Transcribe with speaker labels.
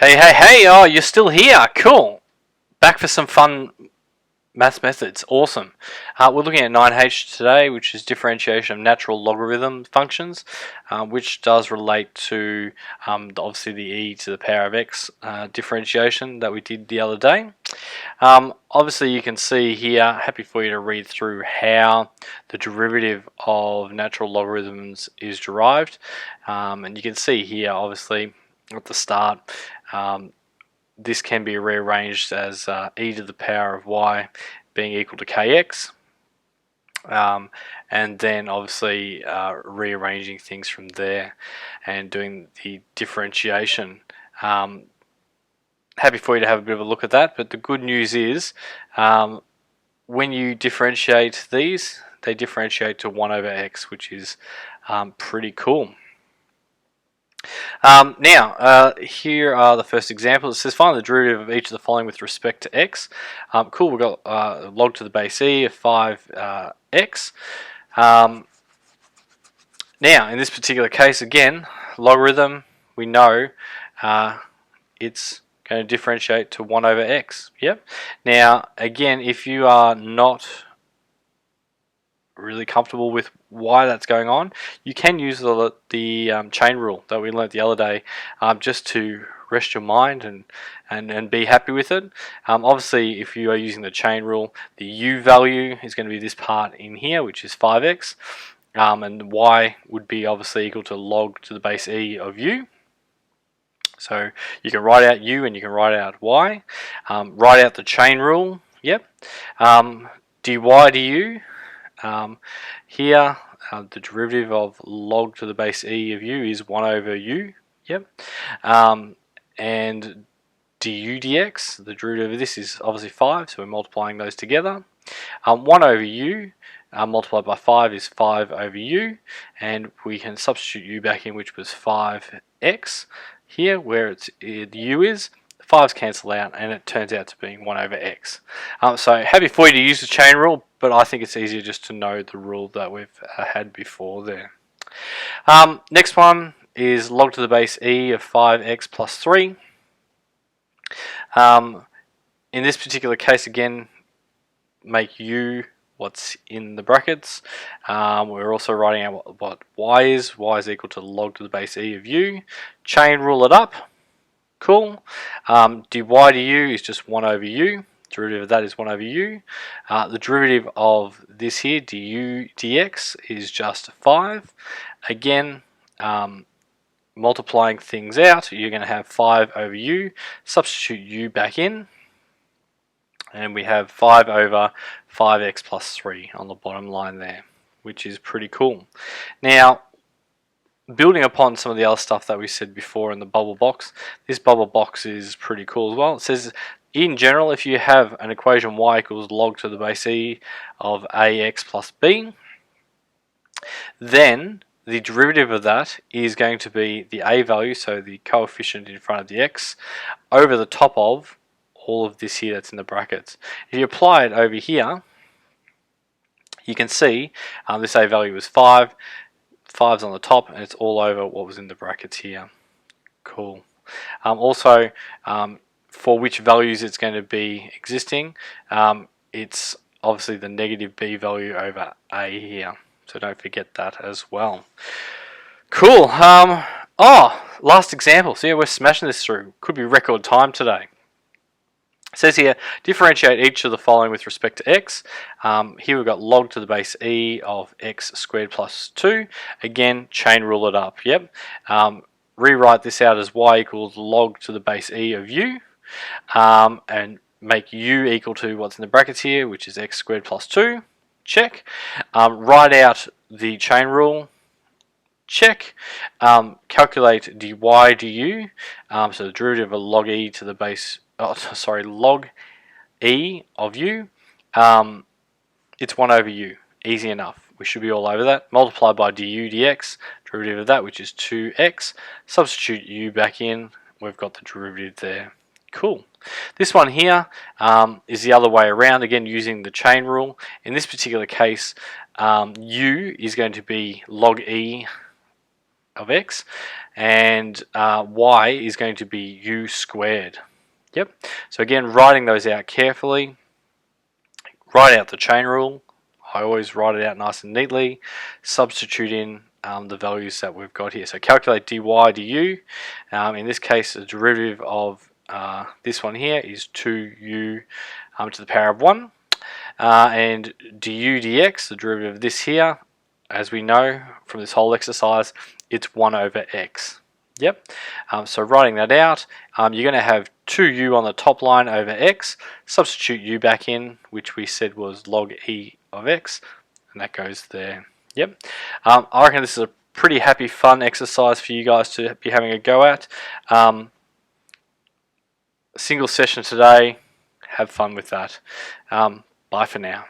Speaker 1: Hey, oh, you're still here. Cool. Back for some fun maths methods. Awesome. We're looking at 9H today, which is differentiation of natural logarithm functions, which does relate to obviously the e to the power of x differentiation that we did the other day. Obviously, you can see here, happy for you to read through how the derivative of natural logarithms is derived. And you can see here, obviously, at the start, this can be rearranged as e to the power of y being equal to kx, and then obviously rearranging things from there and doing the differentiation. Happy for you to have a bit of a look at that, but the good news is when you differentiate these, they differentiate to 1 over x, which is pretty cool. Now, here are the first examples. It says find the derivative of each of the following with respect to x. Cool, we've got log to the base e of 5x. Now, in this particular case, again, logarithm, we know it's going to differentiate to 1 over x. Yep. Now, again, if you are not really comfortable with why that's going on, you can use the chain rule that we learnt the other day, just to rest your mind and be happy with it. Obviously, if you are using the chain rule, the u value is going to be this part in here, which is 5x, and y would be obviously equal to log to the base e of u. So you can write out u and you can write out y. Write out the chain rule. Yep. dy du. Here, the derivative of log to the base e of u is 1 over u. Yep. And du dx, the derivative of this is obviously 5, so we're multiplying those together. 1 over u multiplied by 5 is 5 over u, and we can substitute u back in, which was 5x. Here, where the u is, 5's cancel out, and it turns out to be 1 over x. So happy for you to use the chain rule, but I think it's easier just to know the rule that we've had before there. Next one is log to the base e of 5x plus 3. In this particular case, again, make u what's in the brackets. We're also writing out what y is. Y is equal to log to the base e of u. Chain rule it up. Cool. dy du is just 1 over u. Derivative of that is 1 over u. The derivative of this here, du dx, is just 5. Again, multiplying things out, you're going to have 5 over u. Substitute u back in, and we have 5 over 5x plus 3 on the bottom line there, which is pretty cool. Now, building upon some of the other stuff that we said before in the bubble box, this bubble box is pretty cool as well. It says, in general, if you have an equation y equals log to the base e of ax plus b, then the derivative of that is going to be the a value, so the coefficient in front of the x, over the top of all of this here that's in the brackets. If you apply it over here, you can see this a value was 5. 5's on the top, and it's all over what was in the brackets here. Cool. Also, for which values it's going to be existing, it's obviously the negative b value over a here. So don't forget that as well. Cool. Last example. So yeah, we're smashing this through. Could be record time today. It says here, differentiate each of the following with respect to x. Here we've got log to the base e of x squared plus 2. Again, chain rule it up. Yep. Rewrite this out as y equals log to the base e of u. And make u equal to what's in the brackets here, which is x squared plus 2. Check. Write out the chain rule. Check. Calculate dy du. So the derivative of log e to the base, log e of u, it's 1 over u. Easy enough. We should be all over that. Multiply by du dx, derivative of that, which is 2x. Substitute u back in. We've got the derivative there. Cool. This one here is the other way around, again using the chain rule. In this particular case, u is going to be log e of x, and y is going to be u squared. Yep. So again, writing those out carefully. Write out the chain rule. I always write it out nice and neatly. Substitute in the values that we've got here. So calculate dy du. In this case, the derivative of this one here is 2u to the power of 1. And du dx, the derivative of this here, as we know from this whole exercise, it's 1 over x. Yep. So writing that out, you're going to have 2u on the top line over x. Substitute u back in, which we said was log e of x, and that goes there. Yep. I reckon this is a pretty happy, fun exercise for you guys to be having a go at. Single session today. Have fun with that. Bye for now.